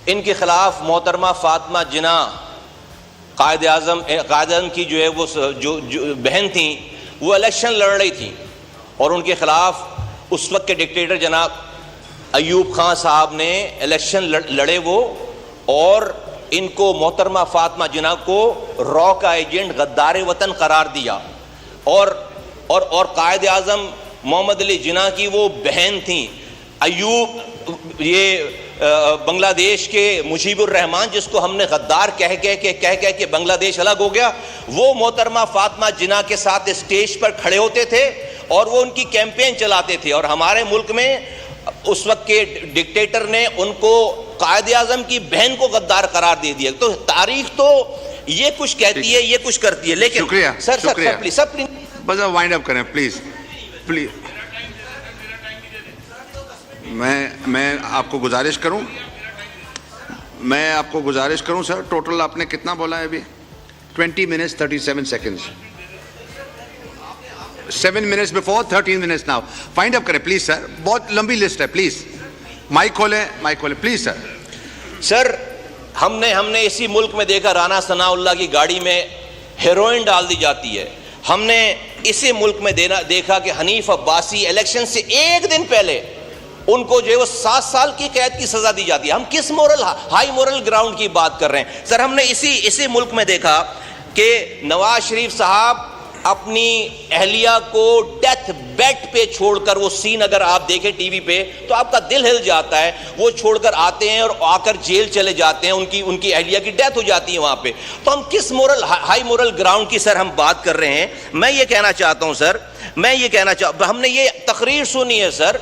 ان کے خلاف محترمہ فاطمہ جناح قائد اعظم کی جو ہے وہ جو بہن تھیں، وہ الیکشن لڑ رہی تھیں، اور ان کے خلاف اس وقت کے ڈکٹیٹر جناب ایوب خان صاحب نے الیکشن لڑے وہ، اور ان کو محترمہ فاطمہ جناح کو را کا ایجنٹ غدار وطن قرار دیا، اور قائد اعظم محمد علی جناح کی وہ بہن تھیں ایوب، یہ بنگلہ دیش کے مجیب الرحمان جس کو ہم نے غدار کہہ کے بنگلہ دیش الگ ہو گیا، وہ محترمہ فاطمہ جناح کے ساتھ اسٹیج پر کھڑے ہوتے تھے اور وہ ان کی کیمپین چلاتے تھے، اور ہمارے ملک میں اس وقت کے ڈکٹیٹر نے ان کو قائد اعظم کی بہن کو غدار قرار دے دیا۔ تو تاریخ تو یہ کچھ کہتی ہے، یہ کچھ کرتی ہے، لیکن سر پلیز بس وائنڈ اپ کریں پلیز پلیز۔ میں آپ کو گزارش کروں سر، ٹوٹل آپ نے کتنا بولا ہے ابھی؟ 20 minutes 37 seconds, 7 minutes before 13 minutes now. Find up کریں پلیز سر، بہت لمبی لسٹ ہے، پلیز مائک کھولیں پلیز سر۔ سر ہم نے اسی ملک میں دیکھا رانا ثناء اللہ کی گاڑی میں ہیروئن ڈال دی جاتی ہے، ہم نے اسی ملک میں دیکھا کہ حنیف عباسی الیکشن سے ایک دن پہلے ان کو جو ہے وہ 7 سال کی قید کی سزا دی جاتی ہے۔ ہم کس ہائی مورل گراؤنڈ کی بات کر رہے ہیں؟ سر ہم نے اسی ملک میں دیکھا کہ نواز شریف صاحب اپنی اہلیہ کو ڈیتھ بیڈ پہ چھوڑ کر، وہ سین اگر آپ دیکھیں ٹی وی پہ تو آپ کا دل ہل جاتا ہے، وہ چھوڑ کر آتے ہیں اور آ کر جیل چلے جاتے ہیں، ان کی اہلیہ کی ڈیتھ ہو جاتی ہے وہاں پہ۔ تو ہم کس ہائی مورل گراؤنڈ کی سر ہم بات کر رہے ہیں؟ میں یہ کہنا چاہتا ہوں سر، ہم نے یہ تقریر سنی ہے سر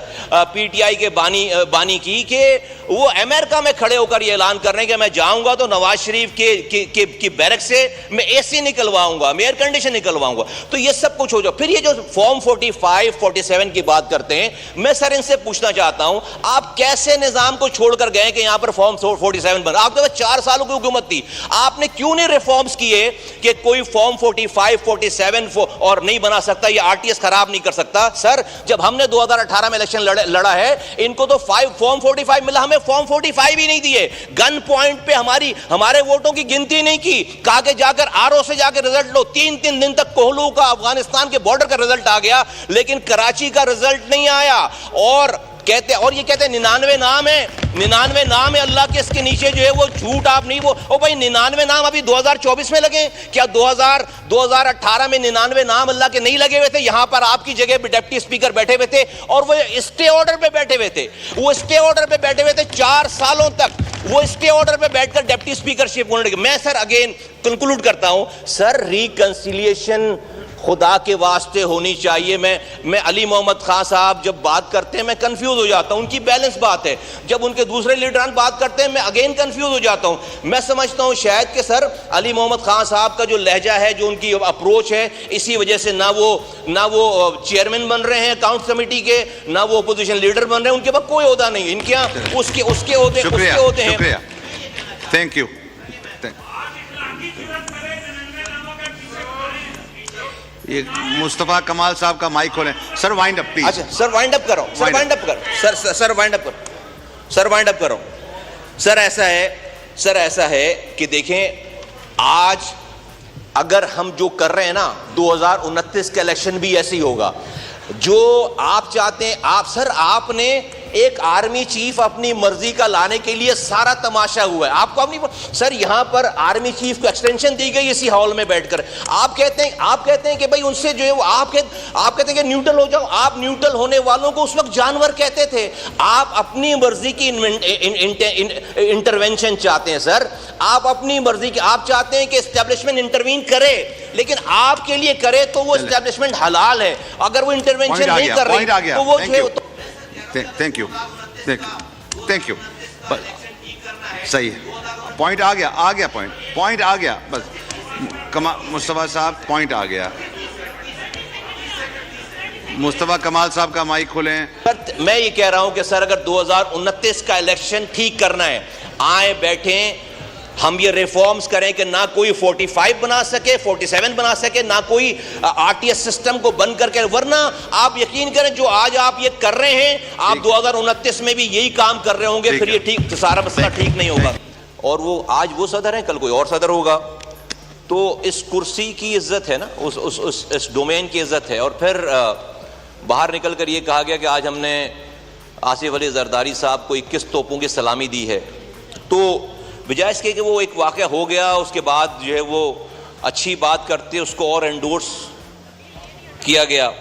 پی ٹی آئی کے بانی کی، کہ وہ امریکہ میں کھڑے ہو کر یہ اعلان کر رہے ہیں کہ میں جاؤں گا تو نواز شریف کی بیرک سے میں اے سی نکلواؤں گا، میں ایئر کنڈیشن نکلواؤں گا۔ تو یہ سب کچھ ہو جائے، پھر یہ جو فارم 45 47 کی بات کرتے ہیں، میں سر ان سے پوچھنا چاہتا ہوں آپ کیسے نظام کو چھوڑ کر گئے کہ یہاں پر فارم 47 بنا؟ آپ کے پاس 4 سالوں کی حکومت تھی، آپ نے کیوں نہیں ریفارمز کیے کہ کوئی فارم 45 47 اور نہیں بنا سکتا، یہ آر ٹی ایس خراب نہیں کر سکتا؟ سر جب ہم نے 2018 میں الیکشن لڑا ہے، ان کو تو فارم 45 ملا، ہمیں فارم 45 ہی نہیں دیے، گن پوائنٹ پہ ہمارے ووٹوں کی گنتی نہیں کی، کہا کہ جا کر آر او سے جا کے رزلٹ لو۔ 3 دن تک کوہلو کا افغانستان کے بارڈر کا رزلٹ آ گیا، لیکن کراچی کا رزلٹ نہیں آیا، اور یہ کہتے ہیں 99 نام ہے اللہ کے، اس کے نیچے جو ہے وہ جھوٹ آپ نہیں، وہ بھائی 99 نام ابھی 2024 میں لگے؟ کیا 2018 میں 99 نام اللہ کے نہیں لگے ہوئے تھے؟ یہاں پر آپ کی جگہ پہ ڈپٹی اسپیکر بیٹھے ہوئے تھے، اور وہ اسٹے آرڈر پہ بیٹھے ہوئے تھے 4 سالوں تک، وہ اسٹے آرڈر پہ بیٹھ کر ڈپٹی اسپیکر شپ ہونے لگے۔ میں سر اگین کنکلوڈ کرتا ہوں، سر ریکنسیلیشن خدا کے واسطے ہونی چاہیے۔ میں علی محمد خان صاحب جب بات کرتے ہیں میں کنفیوز ہو جاتا ہوں، ان کی بیلنس بات ہے، جب ان کے دوسرے لیڈران بات کرتے ہیں میں اگین کنفیوز ہو جاتا ہوں۔ میں سمجھتا ہوں شاید کہ سر علی محمد خان صاحب کا جو لہجہ ہے، جو ان کی اپروچ ہے، اسی وجہ سے نہ وہ چیئرمین بن رہے ہیں اکاؤنٹس کمیٹی کے، نہ وہ اپوزیشن لیڈر بن رہے ہیں، ان کے پاس کوئی عہدہ نہیں، ان کے یہاں اس کے عہدے ہیں۔ Thank you. یہ مصطفیٰ کمال صاحب کا مائک کھولیں سر، وائنڈ اپ پلیز۔ اچھا سر وائنڈ اپ کرو، سر وائنڈ اپ کرو۔ سر ایسا ہے کہ دیکھیں، آج اگر ہم جو کر رہے ہیں نا، 2029 کا الیکشن بھی ایسے ہی ہوگا جو آپ چاہتے ہیں۔ آپ نے ایک آرمی چیف اپنی مرضی کا لانے کے لیے سارا تماشا ہوا ہے، آپ کو اپنی سر یہاں پر آرمی چیف کو ایکسٹینشن دی گئی اسی ہال میں بیٹھ کر۔ آپ کہتے ہیں کہ بھائی ان سے جو ہے وہ آپ کہتے ہیں کہ نیوٹرل ہو جاؤ۔ آپ نیوٹرل ہونے والوں کو اس وقت جانور کہتے تھے۔ آپ اپنی مرضی کی انٹرونشن چاہتے ہیں سر، آپ اپنی مرضی کی، آپ چاہتے ہیں کہ اسٹیبلشمنٹ انٹروین کرے، لیکن آپ کے لیے کرے تو وہ اسٹیبلشمنٹ حلال ہے، اگر وہ انٹرونشن نہیں کر رہی تو وہ جو ہے۔ تھینک یو صحیح ہے، پوائنٹ آ گیا پوائنٹ آ گیا بس مصطفیٰ صاحب پوائنٹ آ گیا۔ مصطفیٰ کمال صاحب کا مائک کھولیں۔ میں یہ کہہ رہا ہوں کہ سر اگر 2029 کا الیکشن ٹھیک کرنا ہے، آئیں بیٹھیں، ہم یہ ریفارمز کریں کہ نہ کوئی 45 بنا سکے، 47 بنا سکے، نہ کوئی RTS سسٹم کو بند کر کے، ورنہ آپ یقین کریں جو آج آپ یہ کر رہے ہیں، آپ 2029 میں بھی یہی کام کر رہے ہوں گے، پھر یہ ٹھیک سارا مسئلہ ٹھیک نہیں ہوگا. اور وہ آج وہ صدر ہیں، کل کوئی اور صدر ہوگا. تو اس کرسی کی عزت ہے نا، اس ڈومین کی عزت ہے. اور پھر باہر نکل کر یہ کہا گیا کہ آج ہم نے آصف علی زرداری صاحب کو 21 توپوں کی سلامی دی ہے. تو بجائے اس کے کہ وہ ایک واقعہ ہو گیا، اس کے بعد جو ہے وہ اچھی بات کرتے اس کو اور انڈورس کیا گیا.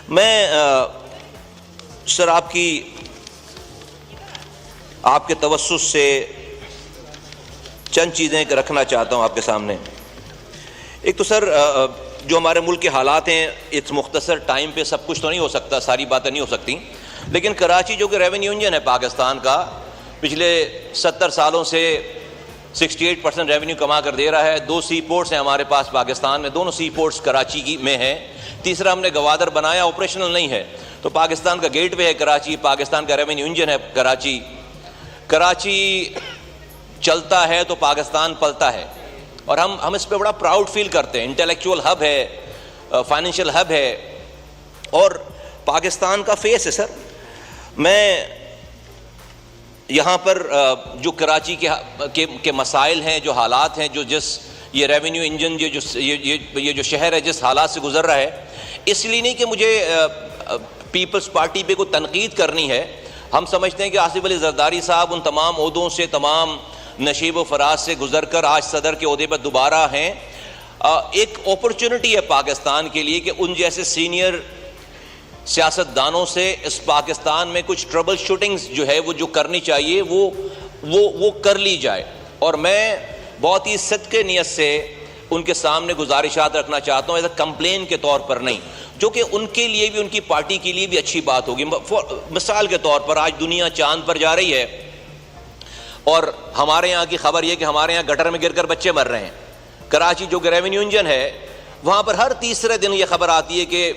میں سر آپ کے توسط سے چند چیزیں رکھنا چاہتا ہوں آپ کے سامنے. ایک تو سر جو ہمارے ملک کے حالات ہیں، اس مختصر ٹائم پہ سب کچھ تو نہیں ہو سکتا، ساری باتیں نہیں ہو سکتی، لیکن کراچی جو کہ ریونیو انجن ہے پاکستان کا، پچھلے 70 سالوں سے 68% ریونیو کما کر دے رہا ہے. 2 سی پورٹس ہیں ہمارے پاس پاکستان میں، دونوں سی پورٹس کراچی کی میں ہیں. تیسرا ہم نے گوادر بنایا، آپریشنل نہیں ہے. تو پاکستان کا گیٹ وے ہے کراچی، پاکستان کا ریونیو انجن ہے کراچی. کراچی چلتا ہے تو پاکستان پلتا ہے، اور ہم اس پہ بڑا پراؤڈ فیل کرتے ہیں. انٹلیکچوئل ہب ہے، فائنینشیل ہب ہے، اور پاکستان کا فیس ہے. سر میں یہاں پر جو کراچی کے مسائل ہیں، جو حالات ہیں، یہ ریونیو انجن یہ جو شہر ہے جس حالات سے گزر رہا ہے، اس لیے نہیں کہ مجھے پیپلز پارٹی پہ کوئی تنقید کرنی ہے. ہم سمجھتے ہیں کہ آصف علی زرداری صاحب ان تمام عہدوں سے، تمام نشیب و فراز سے گزر کر آج صدر کے عہدے پر دوبارہ ہیں. ایک اپرچونٹی ہے پاکستان کے لیے کہ ان جیسے سینئر سیاستدانوں سے اس پاکستان میں کچھ ٹربل شوٹنگز جو ہے وہ جو کرنی چاہیے وہ کر لی جائے. اور میں بہت ہی صدقے نیت سے ان کے سامنے گزارشات رکھنا چاہتا ہوں، ایز اے کمپلین کے طور پر نہیں، جو کہ ان کے لیے بھی، ان کی پارٹی کے لیے بھی اچھی بات ہوگی. مثال کے طور پر آج دنیا چاند پر جا رہی ہے، اور ہمارے یہاں کی خبر یہ کہ ہمارے یہاں گٹر میں گر کر بچے مر رہے ہیں. کراچی جو کہ ریونیو انجن ہے، وہاں پر ہر تیسرے دن یہ خبر آتی ہے کہ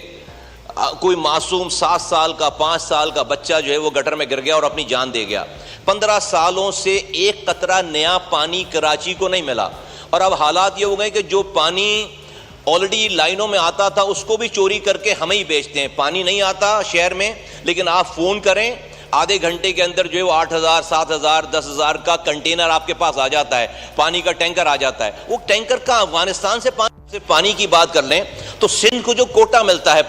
کوئی معصوم 7 سال کا 5 سال کا بچہ جو ہے وہ گٹر میں گر گیا اور اپنی جان دے گیا. 15 سالوں سے ایک قطرہ نیا پانی کراچی کو نہیں ملا. اور اب حالات یہ ہو گئے کہ جو پانی آلریڈی لائنوں میں آتا تھا اس کو بھی چوری کر کے ہمیں ہی بیچتے ہیں. پانی نہیں آتا شہر میں، لیکن آپ فون کریں، آدھے گھنٹے کے اندر جو ہے وہ 8,000 7,000 10,000 کا کنٹینر آپ کے پاس آ جاتا ہے، پانی کا ٹینکر آ جاتا ہے. وہ ٹینکر کہاں؟ افغانستان سے پانی کی بات کر لیں تو سندھ کو جو کوٹا ملتا ہے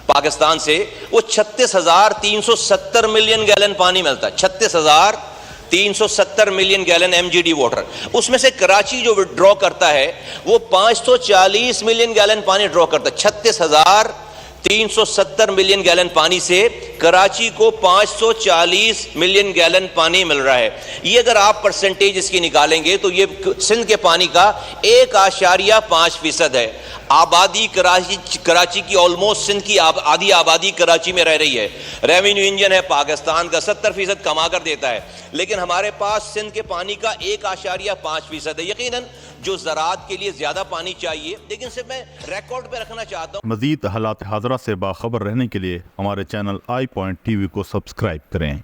پاکستان سے، وہ 36,370 ملین گیلن پانی ملتا ہے. 36,370 ملین گیلن MGD واٹر. اس میں سے کراچی جو ڈرا کرتا ہے وہ 540 ملین گیلن پانی ڈرا کرتا ہے. 36,370 ملین گیلن پانی سے کراچی کو 540 ملین گیلن پانی مل رہا ہے. یہ اگر آپ پرسنٹیج اس کی نکالیں گے تو یہ سندھ کے پانی کا 1.5% ہے. آبادی کراچی کی آلموسٹ سندھ کی آدھی آبادی کراچی میں رہ رہی ہے. ریونیو انجن ہے پاکستان کا، 70% کما کر دیتا ہے، لیکن ہمارے پاس سندھ کے پانی کا 1.5% ہے. یقیناً جو زراعت کے لیے زیادہ پانی چاہیے، لیکن صرف میں ریکارڈ پہ رکھنا چاہتا ہوں. مزید حالات حاضرہ سے باخبر رہنے کے لیے ہمارے چینل آئی پوائنٹ TV کو سبسکرائب کریں.